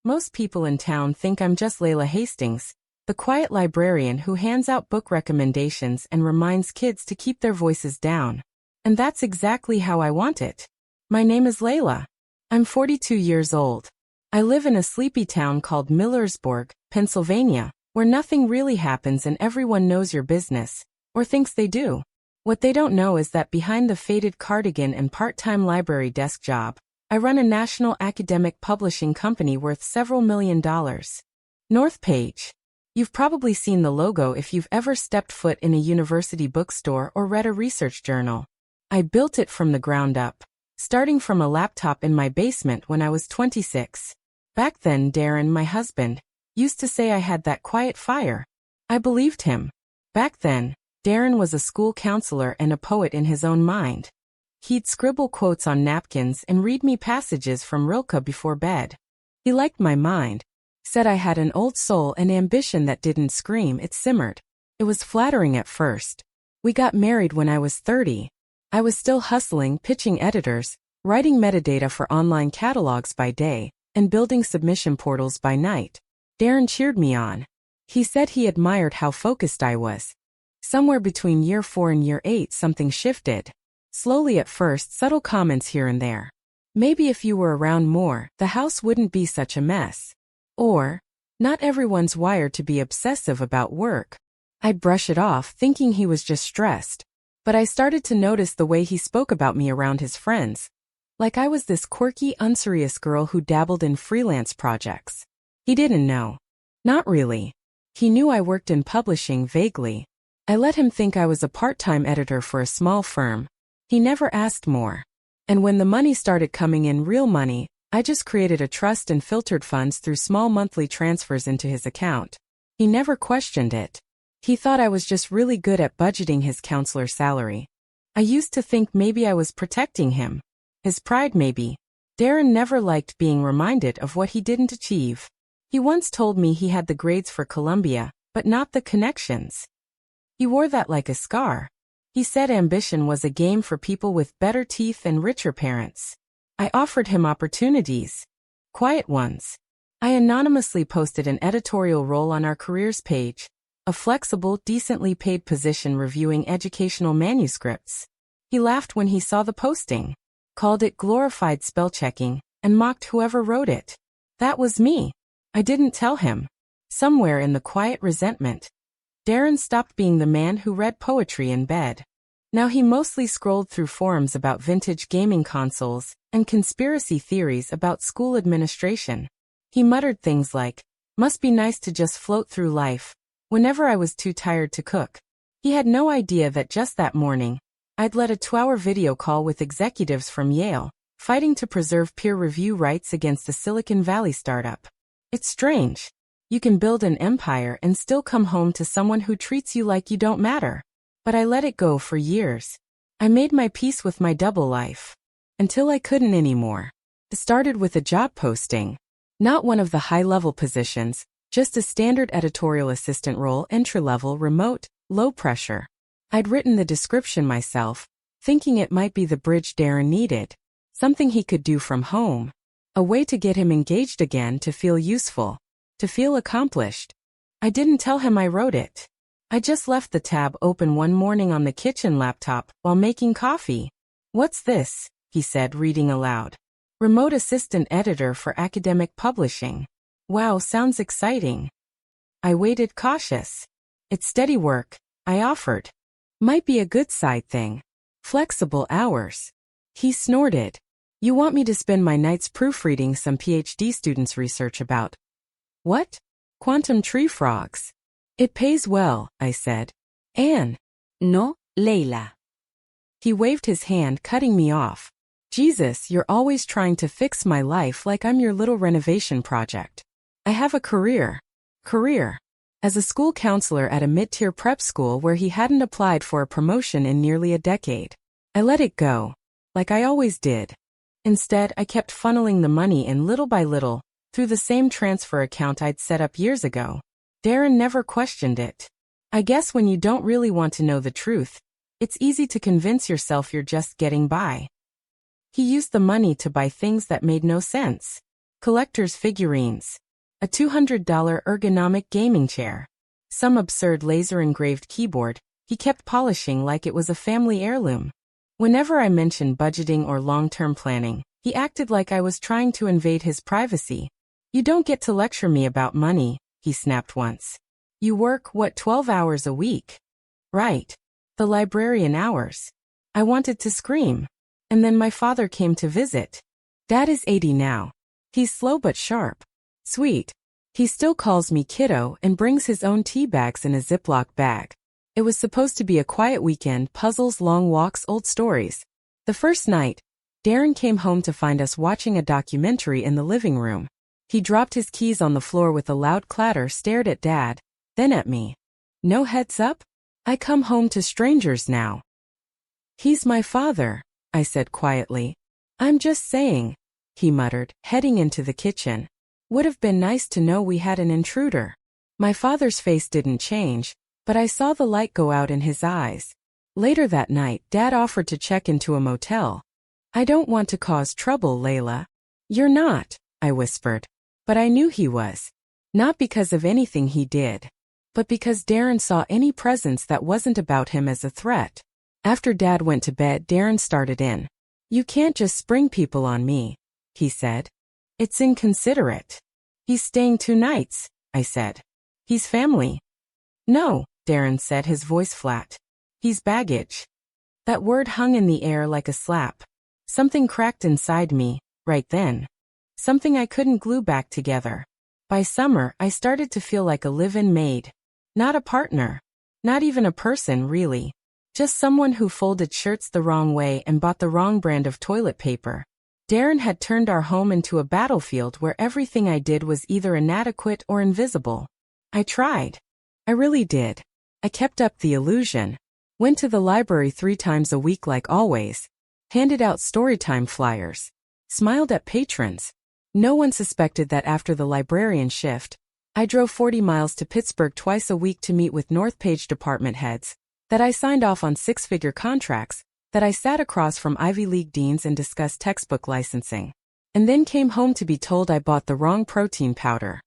Most people in town think I'm just Layla Hastings, the quiet librarian who hands out book recommendations and reminds kids to keep their voices down. And that's exactly how I want it. My name is Layla. I'm 42 years old. I live in a sleepy town called Millersburg, Pennsylvania, where nothing really happens and everyone knows your business, or thinks they do. What they don't know is that behind the faded cardigan and part-time library desk job, I run a national academic publishing company worth several $1 million. North Page. You've probably seen the logo if you've ever stepped foot in a university bookstore or read a research journal. I built it from the ground up, starting from a laptop in my basement when I was 26. Back then, Darren, my husband, used to say I had that quiet fire. I believed him. Back then, Darren was a school counselor and a poet in his own mind. He'd scribble quotes on napkins and read me passages from Rilke before bed. He liked my mind, said I had an old soul and ambition that didn't scream, it simmered. It was flattering at first. We got married when I was 30. I was still hustling, pitching editors, writing metadata for online catalogs by day, and building submission portals by night. Darren cheered me on. He said he admired how focused I was. Somewhere between year 4 and year 8 something shifted. Slowly at first, subtle comments here and there. Maybe if you were around more, the house wouldn't be such a mess. Or, not everyone's wired to be obsessive about work. I'd brush it off, thinking he was just stressed. But I started to notice the way he spoke about me around his friends. Like I was this quirky, unserious girl who dabbled in freelance projects. He didn't know. Not really. He knew I worked in publishing vaguely. I let him think I was a part-time editor for a small firm. He never asked more. And when the money started coming in, real money, I just created a trust and filtered funds through small monthly transfers into his account. He never questioned it. He thought I was just really good at budgeting his counselor salary. I used to think maybe I was protecting him. His pride maybe. Darren never liked being reminded of what he didn't achieve. He once told me he had the grades for Columbia, but not the connections. He wore that like a scar. He said ambition was a game for people with better teeth and richer parents. I offered him opportunities. Quiet ones. I anonymously posted an editorial role on our careers page, a flexible, decently paid position reviewing educational manuscripts. He laughed when he saw the posting, called it glorified spell checking, and mocked whoever wrote it. That was me. I didn't tell him. Somewhere in the quiet resentment, Darren stopped being the man who read poetry in bed. Now he mostly scrolled through forums about vintage gaming consoles and conspiracy theories about school administration. He muttered things like, "Must be nice to just float through life," whenever I was too tired to cook. He had no idea that just that morning, I'd led a 2-hour video call with executives from Yale, fighting to preserve peer review rights against a Silicon Valley startup. It's strange. You can build an empire and still come home to someone who treats you like you don't matter. But I let it go for years. I made my peace with my double life. Until I couldn't anymore. It started with a job posting. Not one of the high-level positions, just a standard editorial assistant role, entry-level, remote, low pressure. I'd written the description myself, thinking it might be the bridge Darren needed. Something he could do from home. A way to get him engaged again, to feel useful. To feel accomplished. I didn't tell him I wrote it. I just left the tab open one morning on the kitchen laptop while making coffee. "What's this?" he said, reading aloud. "Remote assistant editor for academic publishing. Wow, sounds exciting." I waited, cautious. "It's steady work," I offered. "Might be a good side thing. Flexible hours." He snorted. "You want me to spend my nights proofreading some PhD students' research about what? Quantum tree frogs. It pays well," I said. "Anne." "No, Layla." He waved his hand, cutting me off. "Jesus, you're always trying to fix my life like I'm your little renovation project. I have a career. As a school counselor at a mid-tier prep school where he hadn't applied for a promotion in nearly a decade. I let it go, like I always did. Instead, I kept funneling the money in little by little, through the same transfer account I'd set up years ago. Darren never questioned it. I guess when you don't really want to know the truth, it's easy to convince yourself you're just getting by. He used the money to buy things that made no sense. collector's figurines, a $200 ergonomic gaming chair, some absurd laser-engraved keyboard he kept polishing like it was a family heirloom. Whenever I mentioned budgeting or long-term planning, he acted like I was trying to invade his privacy. "You don't get to lecture me about money," he snapped once. "You work, 12 hours a week?" "Right. The librarian hours." I wanted to scream. And then my father came to visit. Dad is 80 now. He's slow but sharp. Sweet. He still calls me kiddo and brings his own tea bags in a Ziploc bag. It was supposed to be a quiet weekend, puzzles, long walks, old stories. The first night, Darren came home to find us watching a documentary in the living room. He dropped his keys on the floor with a loud clatter, stared at Dad, then at me. "No heads up? I come home to strangers now." "He's my father," I said quietly. "I'm just saying," he muttered, heading into the kitchen. "Would have been nice to know we had an intruder." My father's face didn't change, but I saw the light go out in his eyes. Later that night, Dad offered to check into a motel. "I don't want to cause trouble, Layla." "You're not," I whispered. But I knew he was. Not because of anything he did, but because Darren saw any presence that wasn't about him as a threat. After Dad went to bed, Darren started in. "You can't just spring people on me," he said. "It's inconsiderate." "He's staying 2 nights," I said. "He's family." "No," Darren said, his voice flat. "He's baggage." That word hung in the air like a slap. Something cracked inside me, right then. Something I couldn't glue back together. By summer, I started to feel like a live-in maid. Not a partner. Not even a person, really. Just someone who folded shirts the wrong way and bought the wrong brand of toilet paper. Darren had turned our home into a battlefield where everything I did was either inadequate or invisible. I tried. I really did. I kept up the illusion. Went to the library 3 times a week like always. Handed out storytime flyers. Smiled at patrons. No one suspected that after the librarian shift, I drove 40 miles to Pittsburgh twice a week to meet with North Page department heads, that I signed off on 6-figure contracts, that I sat across from Ivy League deans and discussed textbook licensing, and then came home to be told I bought the wrong protein powder.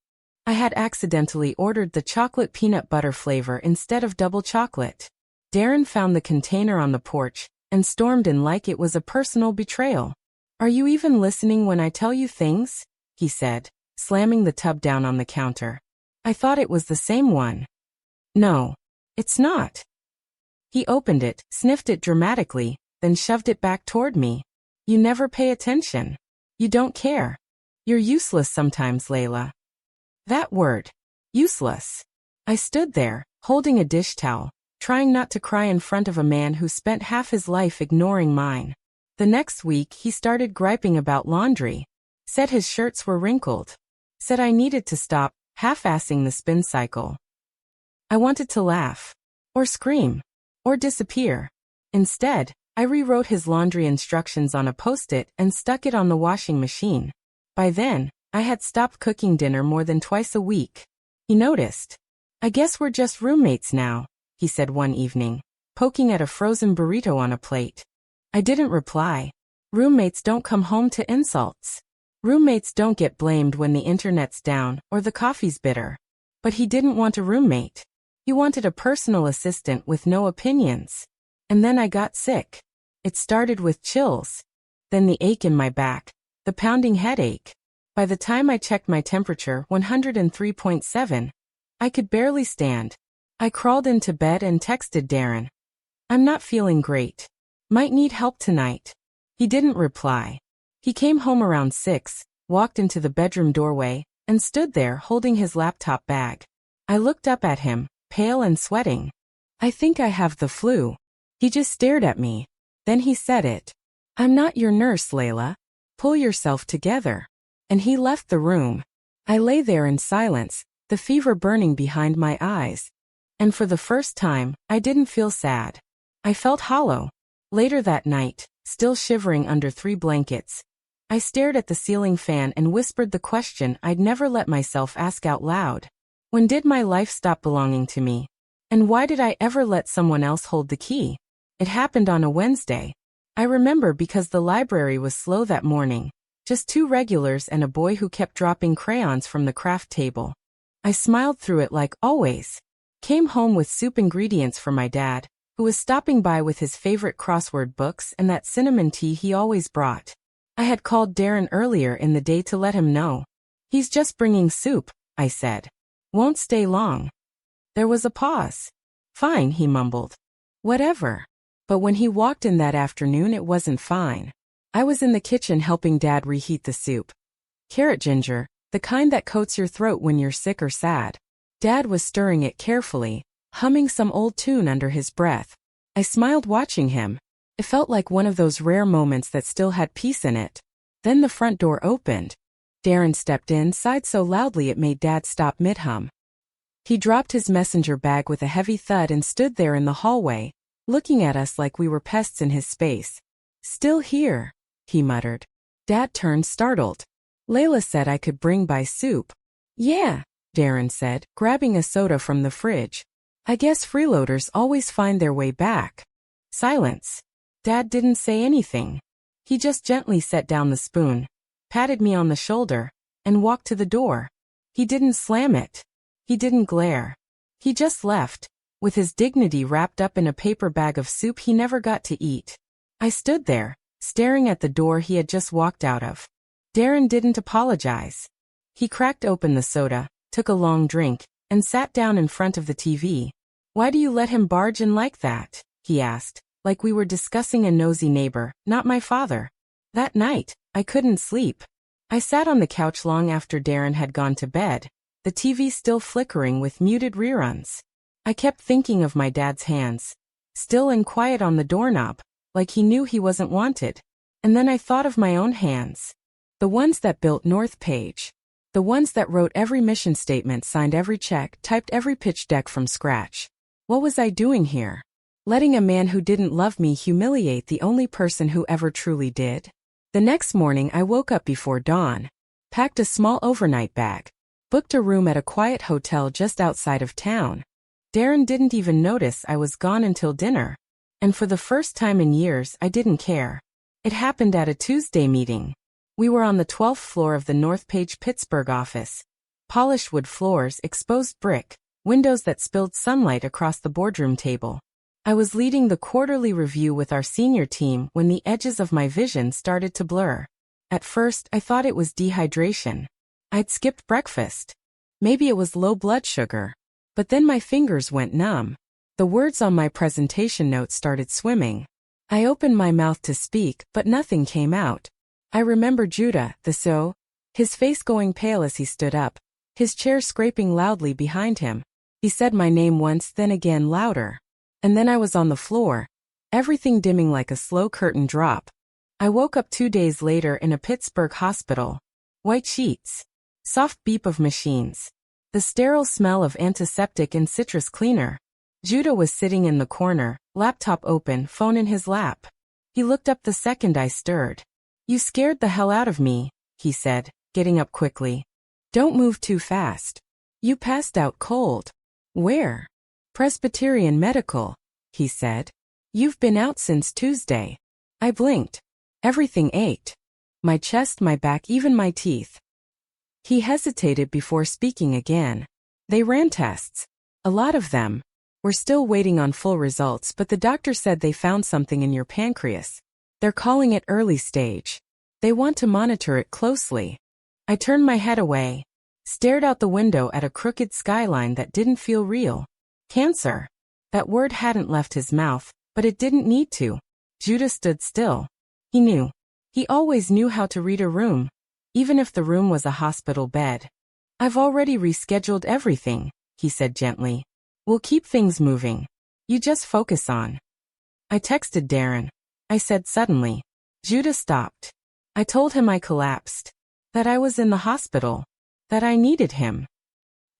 I had accidentally ordered the chocolate peanut butter flavor instead of double chocolate. Darren found the container on the porch and stormed in like it was a personal betrayal. "Are you even listening when I tell you things?" he said, slamming the tub down on the counter. "I thought it was the same one." "No, it's not." He opened it, sniffed it dramatically, then shoved it back toward me. "You never pay attention. You don't care. You're useless sometimes, Layla." That word. Useless. I stood there, holding a dish towel, trying not to cry in front of a man who spent half his life ignoring mine. The next week, he started griping about laundry. Said his shirts were wrinkled. Said I needed to stop half-assing the spin cycle. I wanted to laugh. Or scream. Or disappear. Instead, I rewrote his laundry instructions on a Post-it and stuck it on the washing machine. By then, I had stopped cooking dinner more than twice a week. He noticed. "I guess we're just roommates now," he said one evening, poking at a frozen burrito on a plate. I didn't reply. Roommates don't come home to insults. Roommates don't get blamed when the internet's down or the coffee's bitter. But he didn't want a roommate. He wanted a personal assistant with no opinions. And then I got sick. It started with chills. Then the ache in my back. The pounding headache. By the time I checked my temperature, 103.7, I could barely stand. I crawled into bed and texted Darren. "I'm not feeling great. Might need help tonight." He didn't reply. He came home around 6, walked into the bedroom doorway, and stood there holding his laptop bag. I looked up at him, pale and sweating. "I think I have the flu." He just stared at me. Then he said it. "I'm not your nurse, Layla. Pull yourself together." And he left the room. I lay there in silence, the fever burning behind my eyes. And for the first time, I didn't feel sad. I felt hollow. Later that night, still shivering under 3 blankets, I stared at the ceiling fan and whispered the question I'd never let myself ask out loud. When did my life stop belonging to me? And why did I ever let someone else hold the key? It happened on a Wednesday. I remember because the library was slow that morning. Just 2 regulars and a boy who kept dropping crayons from the craft table. I smiled through it like always. Came home with soup ingredients for my dad, who was stopping by with his favorite crossword books and that cinnamon tea he always brought. I had called Darren earlier in the day to let him know. "He's just bringing soup," I said. "Won't stay long." There was a pause. "Fine," he mumbled. "Whatever." But when he walked in that afternoon, it wasn't fine. I was in the kitchen helping Dad reheat the soup. Carrot ginger, the kind that coats your throat when you're sick or sad. Dad was stirring it carefully, humming some old tune under his breath. I smiled watching him. It felt like one of those rare moments that still had peace in it. Then the front door opened. Darren stepped in, sighed so loudly it made Dad stop mid-hum. He dropped his messenger bag with a heavy thud and stood there in the hallway, looking at us like we were pests in his space. "Still here," he muttered. Dad turned, startled. "Layla said I could bring by soup." "Yeah," Darren said, grabbing a soda from the fridge. "I guess freeloaders always find their way back." Silence. Dad didn't say anything. He just gently set down the spoon, patted me on the shoulder, and walked to the door. He didn't slam it. He didn't glare. He just left, with his dignity wrapped up in a paper bag of soup he never got to eat. I stood there, staring at the door he had just walked out of. Darren didn't apologize. He cracked open the soda, took a long drink, and sat down in front of the TV. "Why do you let him barge in like that?" he asked, like we were discussing a nosy neighbor, not my father. That night, I couldn't sleep. I sat on the couch long after Darren had gone to bed, the TV still flickering with muted reruns. I kept thinking of my dad's hands, still and quiet on the doorknob, like he knew he wasn't wanted. And then I thought of my own hands. The ones that built North Page. The ones that wrote every mission statement, signed every check, typed every pitch deck from scratch. What was I doing here? Letting a man who didn't love me humiliate the only person who ever truly did? The next morning I woke up before dawn, packed a small overnight bag, booked a room at a quiet hotel just outside of town. Darren didn't even notice I was gone until dinner. And for the first time in years, I didn't care. It happened at a Tuesday meeting. We were on the 12th floor of the North Page Pittsburgh office. Polished wood floors, exposed brick, windows that spilled sunlight across the boardroom table. I was leading the quarterly review with our senior team when the edges of my vision started to blur. At first, I thought it was dehydration. I'd skipped breakfast. Maybe it was low blood sugar. But then my fingers went numb. The words on my presentation notes started swimming. I opened my mouth to speak, but nothing came out. I remember Judah, the CEO, his face going pale as he stood up, his chair scraping loudly behind him. He said my name once, then again louder. And then I was on the floor, everything dimming like a slow curtain drop. I woke up 2 days later in a Pittsburgh hospital. White sheets. Soft beep of machines. The sterile smell of antiseptic and citrus cleaner. Judah was sitting in the corner, laptop open, phone in his lap. He looked up the second I stirred. "You scared the hell out of me," he said, getting up quickly. "Don't move too fast. You passed out cold." "Where?" "Presbyterian Medical," he said. "You've been out since Tuesday." I blinked. Everything ached. My chest, my back, even my teeth. He hesitated before speaking again. "They ran tests. A lot of them. We're still waiting on full results, but the doctor said they found something in your pancreas. They're calling it early stage. They want to monitor it closely." I turned my head away, stared out the window at a crooked skyline that didn't feel real. Cancer. That word hadn't left his mouth, but it didn't need to. Judah stood still. He knew. He always knew how to read a room, even if the room was a hospital bed. "I've already rescheduled everything," he said gently. "We'll keep things moving. You just focus on." I texted Darren. I said suddenly. Judah stopped. I told him I collapsed. That I was in the hospital. That I needed him.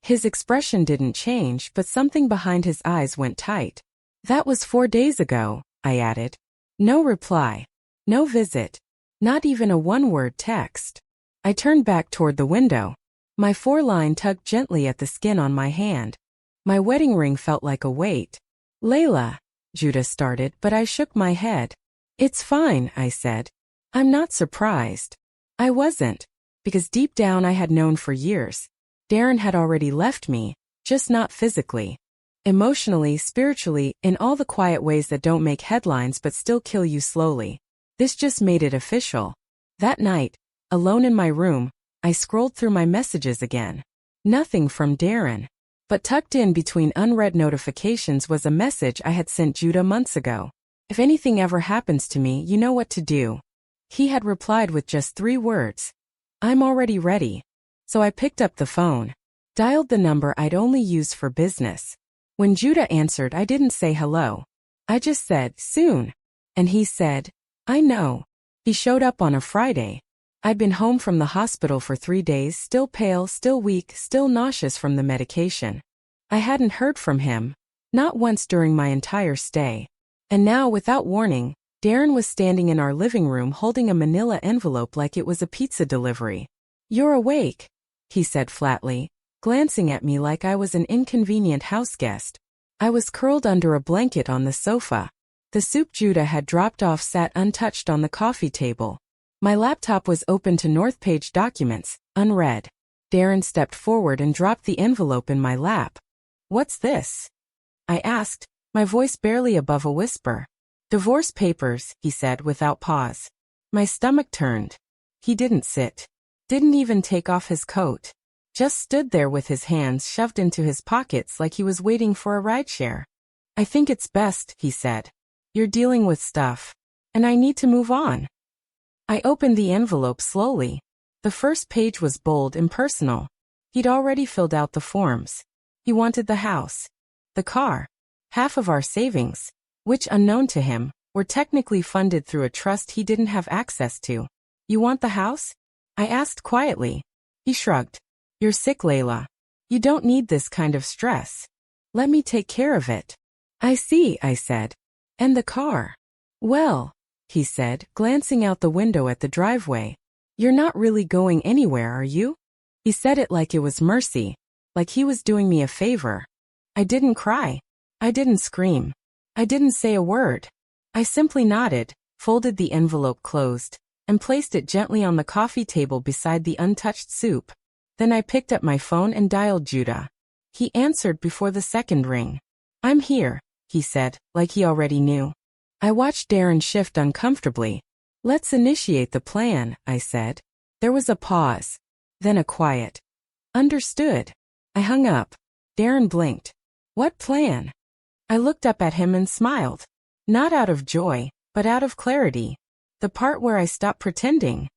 His expression didn't change, but something behind his eyes went tight. "That was 4 days ago," I added. No reply. No visit. Not even a one-word text. I turned back toward the window. My foreline tugged gently at the skin on my hand. My wedding ring felt like a weight. "Layla," Judah started, but I shook my head. "It's fine," I said. "I'm not surprised. I wasn't, because deep down I had known for years. Darren had already left me, just not physically. Emotionally, spiritually, in all the quiet ways that don't make headlines but still kill you slowly. This just made it official. That night, alone in my room, I scrolled through my messages again. Nothing from Darren. But tucked in between unread notifications was a message I had sent Judah months ago. If anything ever happens to me, you know what to do. He had replied with just 3 words. I'm already ready. So I picked up the phone. Dialed the number I'd only used for business. When Judah answered, I didn't say hello. I just said, soon. And he said, I know. He showed up on a Friday. I'd been home from the hospital for 3 days, still pale, still weak, still nauseous from the medication. I hadn't heard from him. Not once during my entire stay. And now, without warning, Darren was standing in our living room holding a manila envelope like it was a pizza delivery. You're awake, he said flatly, glancing at me like I was an inconvenient houseguest. I was curled under a blanket on the sofa. The soup Judah had dropped off sat untouched on the coffee table. My laptop was open to Northpage documents, unread. Darren stepped forward and dropped the envelope in my lap. What's this? I asked, my voice barely above a whisper. Divorce papers, he said without pause. My stomach turned. He didn't sit. Didn't even take off his coat. Just stood there with his hands shoved into his pockets like he was waiting for a rideshare. I think it's best, he said. You're dealing with stuff. And I need to move on. I opened the envelope slowly. The first page was bold, impersonal. He'd already filled out the forms. He wanted the house. The car. Half of our savings, which, unknown to him, were technically funded through a trust he didn't have access to. You want the house? I asked quietly. He shrugged. You're sick, Layla. You don't need this kind of stress. Let me take care of it. I see, I said. And the car? Well, he said, glancing out the window at the driveway. You're not really going anywhere, are you? He said it like it was mercy, like he was doing me a favor. I didn't cry. I didn't scream. I didn't say a word. I simply nodded, folded the envelope closed, and placed it gently on the coffee table beside the untouched soup. Then I picked up my phone and dialed Judah. He answered before the second ring. I'm here, he said, like he already knew. I watched Darren shift uncomfortably. Let's initiate the plan, I said. There was a pause. Then a quiet. Understood. I hung up. Darren blinked. What plan? I looked up at him and smiled. Not out of joy, but out of clarity. The part where I stopped pretending.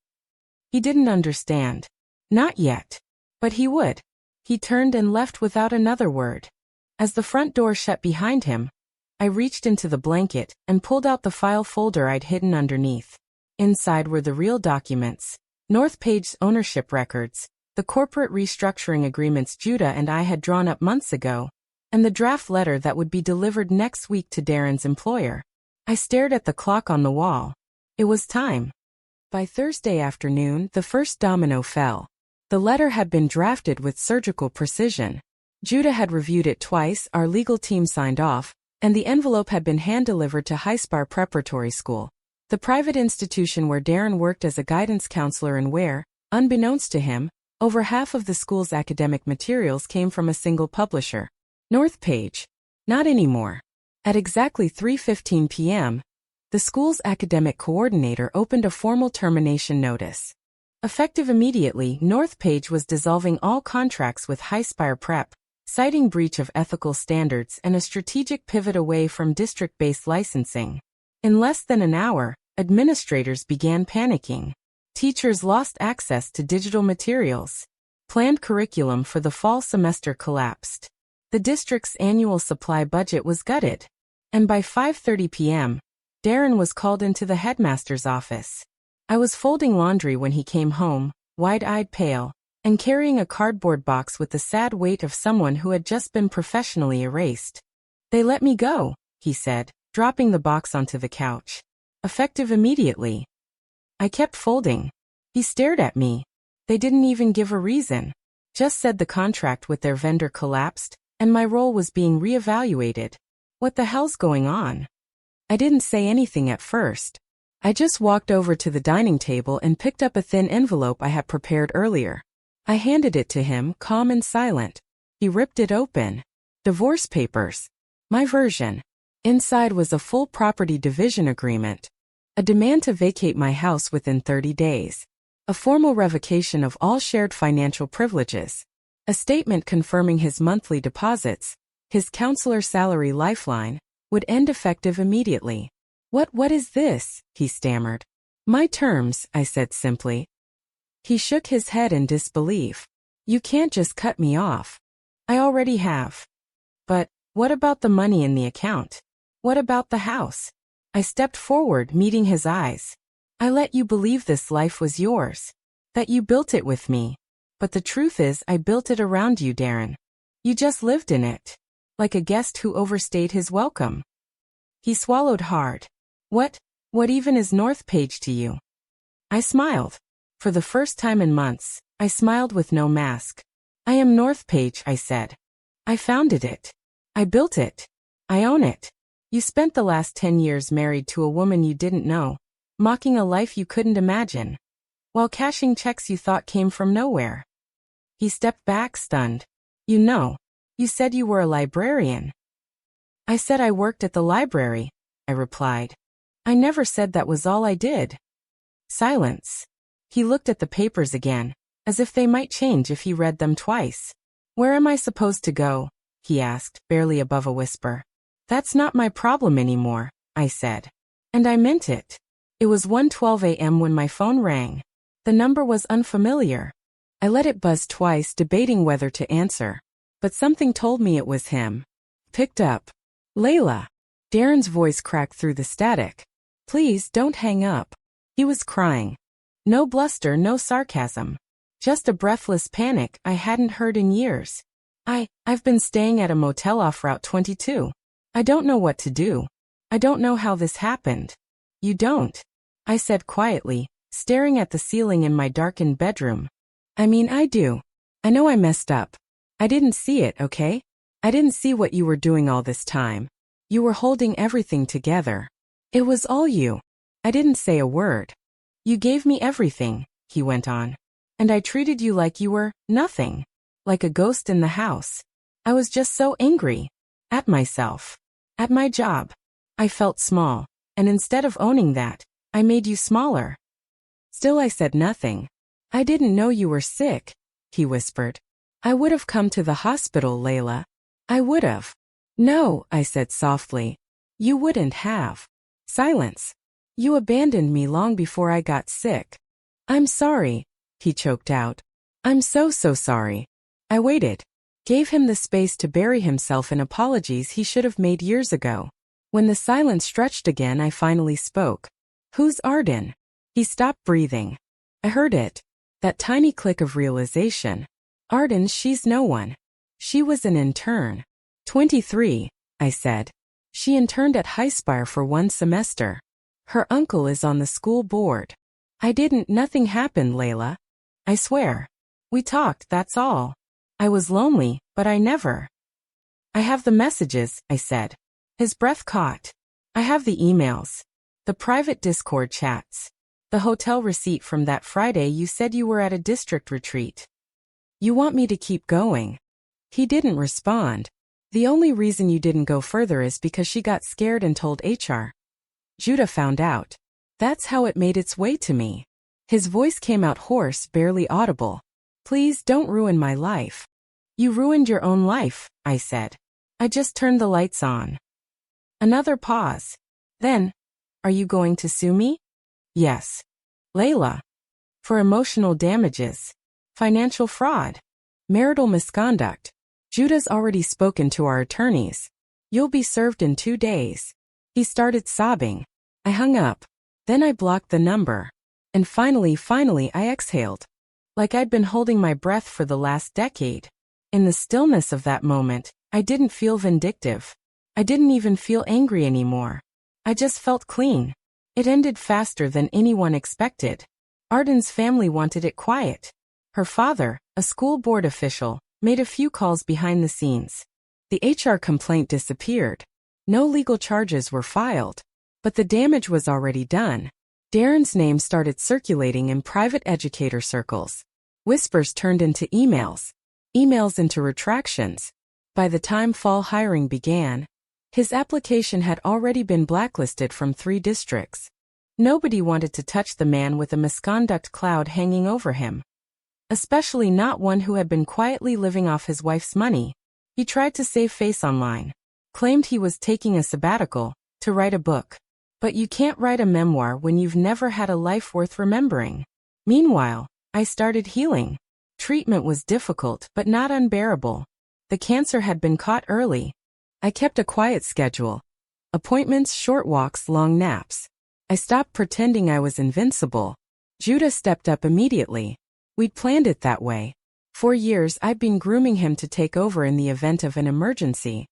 He didn't understand. Not yet. But he would. He turned and left without another word. As the front door shut behind him, I reached into the blanket and pulled out the file folder I'd hidden underneath. Inside were the real documents, Northpage's ownership records, the corporate restructuring agreements Judah and I had drawn up months ago, and the draft letter that would be delivered next week to Darren's employer. I stared at the clock on the wall. It was time. By Thursday afternoon, the first domino fell. The letter had been drafted with surgical precision. Judah had reviewed it twice, our legal team signed off, and the envelope had been hand-delivered to Highspar Preparatory School, the private institution where Darren worked as a guidance counselor and where, unbeknownst to him, over half of the school's academic materials came from a single publisher. Northpage. Not anymore. At exactly 3:15 p.m., the school's academic coordinator opened a formal termination notice. Effective immediately, Northpage was dissolving all contracts with Highspire Prep, citing breach of ethical standards and a strategic pivot away from district-based licensing. In less than an hour, administrators began panicking. Teachers lost access to digital materials. Planned curriculum for the fall semester collapsed. The district's annual supply budget was gutted. And by 5:30 p.m., Darren was called into the headmaster's office. I was folding laundry when he came home, wide-eyed pale, and carrying a cardboard box with the sad weight of someone who had just been professionally erased. They let me go, he said, dropping the box onto the couch. Effective immediately. I kept folding. He stared at me. They didn't even give a reason. Just said the contract with their vendor collapsed, and my role was being reevaluated. What the hell's going on? I didn't say anything at first. I just walked over to the dining table and picked up a thin envelope I had prepared earlier. I handed it to him, calm and silent. He ripped it open. Divorce papers. My version. Inside was a full property division agreement. A demand to vacate my house within 30 days. A formal revocation of all shared financial privileges. A statement confirming his monthly deposits, his counselor salary lifeline, would end effective immediately. What is this?" he stammered. "My terms," I said simply. He shook his head in disbelief. "You can't just cut me off. I already have." "But what about the money in the account? What about the house?" I stepped forward, meeting his eyes. "I let you believe this life was yours. That you built it with me. But the truth is I built it around you, Darren. You just lived in it. Like a guest who overstayed his welcome." He swallowed hard. What even is North Page to you?" I smiled. For the first time in months, I smiled with no mask. "I am North Page," I said. "I founded it. I built it. I own it. You spent the last 10 years married to a woman you didn't know, mocking a life you couldn't imagine, while cashing checks you thought came from nowhere." He stepped back, stunned. You said you were a librarian." "I said I worked at the library," I replied. "I never said that was all I did." Silence. He looked at the papers again, as if they might change if he read them twice. "Where am I supposed to go?" he asked, barely above a whisper. "That's not my problem anymore," I said. And I meant it. It was 1:12 a.m. when my phone rang. The number was unfamiliar. I let it buzz twice, debating whether to answer. But something told me it was him. Picked up. "Layla." Darren's voice cracked through the static. "Please don't hang up." He was crying. No bluster, no sarcasm. Just a breathless panic I hadn't heard in years. I've been staying at a motel off Route 22. I don't know what to do. I don't know how this happened." "You don't?" I said quietly, staring at the ceiling in my darkened bedroom. "I mean, I do. I know I messed up. I didn't see it, okay? I didn't see what you were doing all this time. You were holding everything together. It was all you. I didn't say a word. You gave me everything," he went on. "And I treated you like you were nothing. Like a ghost in the house. I was just so angry. At myself. At my job. I felt small. And instead of owning that, I made you smaller." Still I said nothing. "I didn't know you were sick," he whispered. "I would have come to the hospital, Layla. I would have." "No," I said softly. "You wouldn't have." Silence. "You abandoned me long before I got sick." "I'm sorry," he choked out. "I'm so sorry." I waited. Gave him the space to bury himself in apologies he should have made years ago. When the silence stretched again, I finally spoke. "Who's Arden?" He stopped breathing. I heard it. That tiny click of realization. "Arden, she's no one. She was an intern." 23, I said. "She interned at Highspire for 1 semester. Her uncle is on the school board." Nothing happened, Layla. I swear. We talked, that's all. I was lonely, but I never. "I have the messages," I said. His breath caught. "I have the emails. The private Discord chats. The hotel receipt from that Friday you said you were at a district retreat. You want me to keep going." He didn't respond. "The only reason you didn't go further is because she got scared and told HR. Judah found out. That's how it made its way to me." His voice came out hoarse, barely audible. "Please don't ruin my life." "You ruined your own life," I said. "I just turned the lights on." Another pause. Then, "Are you going to sue me?" "Yes." "Layla." "For emotional damages. Financial fraud. Marital misconduct. Judah's already spoken to our attorneys. You'll be served in 2 days." He started sobbing. I hung up. Then I blocked the number. And finally I exhaled. Like I'd been holding my breath for the last decade. In the stillness of that moment, I didn't feel vindictive. I didn't even feel angry anymore. I just felt clean. It ended faster than anyone expected. Arden's family wanted it quiet. Her father, a school board official, made a few calls behind the scenes. The HR complaint disappeared. No legal charges were filed. But the damage was already done. Darren's name started circulating in private educator circles. Whispers turned into emails. Emails into retractions. By the time fall hiring began, his application had already been blacklisted from 3 districts. Nobody wanted to touch the man with a misconduct cloud hanging over him. Especially not one who had been quietly living off his wife's money. He tried to save face online. Claimed he was taking a sabbatical to write a book. But you can't write a memoir when you've never had a life worth remembering. Meanwhile, I started healing. Treatment was difficult but not unbearable. The cancer had been caught early. I kept a quiet schedule. Appointments, short walks, long naps. I stopped pretending I was invincible. Judah stepped up immediately. We'd planned it that way. For years I'd been grooming him to take over in the event of an emergency.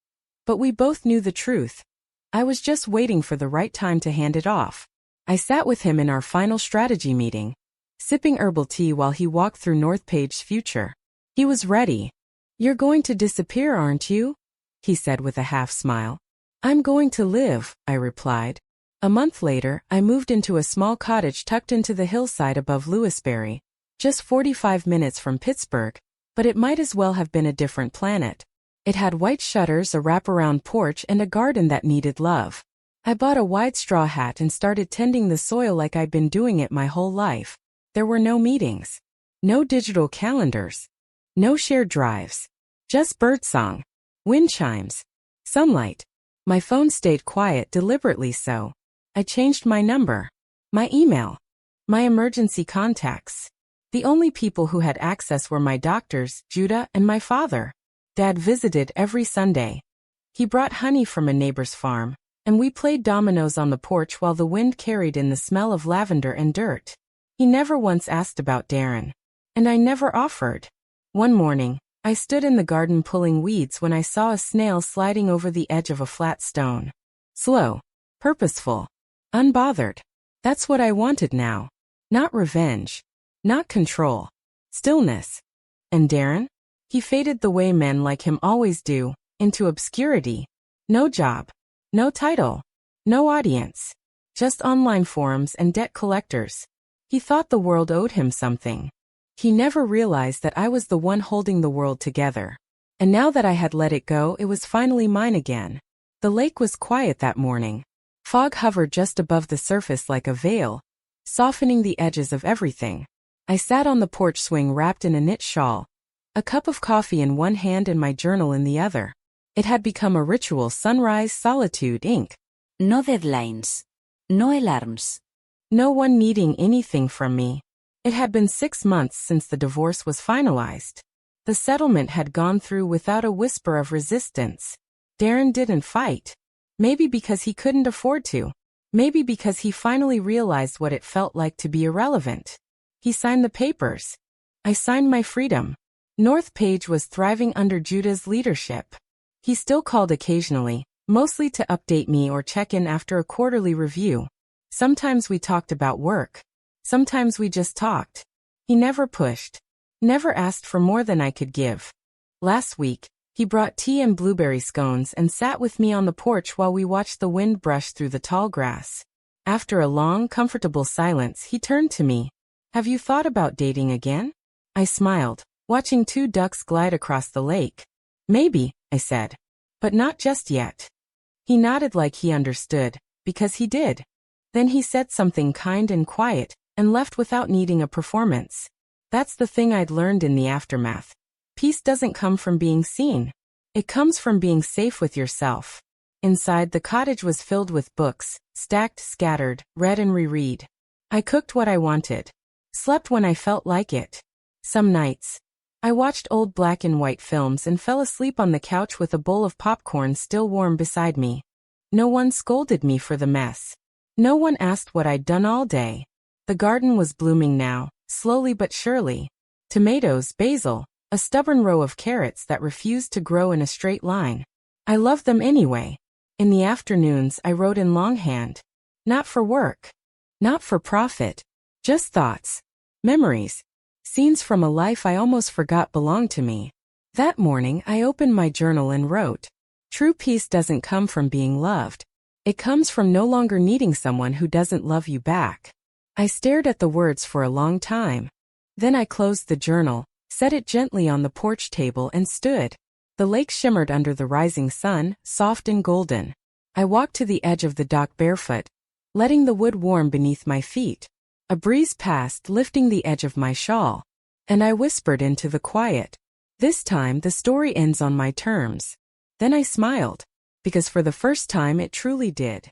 But we both knew the truth. I was just waiting for the right time to hand it off. I sat with him in our final strategy meeting, sipping herbal tea while he walked through North Page's future. He was ready. "You're going to disappear, aren't you?" he said with a half smile. "I'm going to live," I replied. A month later, I moved into a small cottage tucked into the hillside above Lewisberry, just 45 minutes from Pittsburgh, but it might as well have been a different planet. It had white shutters, a wraparound porch, and a garden that needed love. I bought a wide straw hat and started tending the soil like I'd been doing it my whole life. There were no meetings. No digital calendars. No shared drives. Just birdsong. Wind chimes. Sunlight. My phone stayed quiet, deliberately so. I changed my number. My email. My emergency contacts. The only people who had access were my doctors, Judah, and my father. Dad visited every Sunday. He brought honey from a neighbor's farm, and we played dominoes on the porch while the wind carried in the smell of lavender and dirt. He never once asked about Darren. And I never offered. One morning, I stood in the garden pulling weeds when I saw a snail sliding over the edge of a flat stone. Slow. Purposeful. Unbothered. That's what I wanted now. Not revenge. Not control. Stillness. And Darren? He faded the way men like him always do, into obscurity. No job. No title. No audience. Just online forums and debt collectors. He thought the world owed him something. He never realized that I was the one holding the world together. And now that I had let it go, it was finally mine again. The lake was quiet that morning. Fog hovered just above the surface like a veil, softening the edges of everything. I sat on the porch swing wrapped in a knit shawl, a cup of coffee in one hand and my journal in the other. It had become a ritual. Sunrise, solitude, Inc. No deadlines. No alarms. No one needing anything from me. It had been 6 months since the divorce was finalized. The settlement had gone through without a whisper of resistance. Darren didn't fight. Maybe because he couldn't afford to. Maybe because he finally realized what it felt like to be irrelevant. He signed the papers. I signed my freedom. North Page was thriving under Judah's leadership. He still called occasionally, mostly to update me or check in after a quarterly review. Sometimes we talked about work. Sometimes we just talked. He never pushed. Never asked for more than I could give. Last week, he brought tea and blueberry scones and sat with me on the porch while we watched the wind brush through the tall grass. After a long, comfortable silence, he turned to me. "Have you thought about dating again?" I smiled, watching 2 ducks glide across the lake. "Maybe," I said. "But not just yet." He nodded like he understood, because he did. Then he said something kind and quiet, and left without needing a performance. That's the thing I'd learned in the aftermath. Peace doesn't come from being seen. It comes from being safe with yourself. Inside, the cottage was filled with books, stacked, scattered, read and reread. I cooked what I wanted. Slept when I felt like it. Some nights, I watched old black and white films and fell asleep on the couch with a bowl of popcorn still warm beside me. No one scolded me for the mess. No one asked what I'd done all day. The garden was blooming now, slowly but surely. Tomatoes, basil, a stubborn row of carrots that refused to grow in a straight line. I loved them anyway. In the afternoons, I wrote in longhand. Not for work. Not for profit. Just thoughts. Memories. Scenes from a life I almost forgot belonged to me. That morning, I opened my journal and wrote, "True peace doesn't come from being loved. It comes from no longer needing someone who doesn't love you back." I stared at the words for a long time. Then I closed the journal, set it gently on the porch table and stood. The lake shimmered under the rising sun, soft and golden. I walked to the edge of the dock barefoot, letting the wood warm beneath my feet. A breeze passed, lifting the edge of my shawl. And I whispered into the quiet. This time the story ends on my terms. Then I smiled, because for the first time it truly did.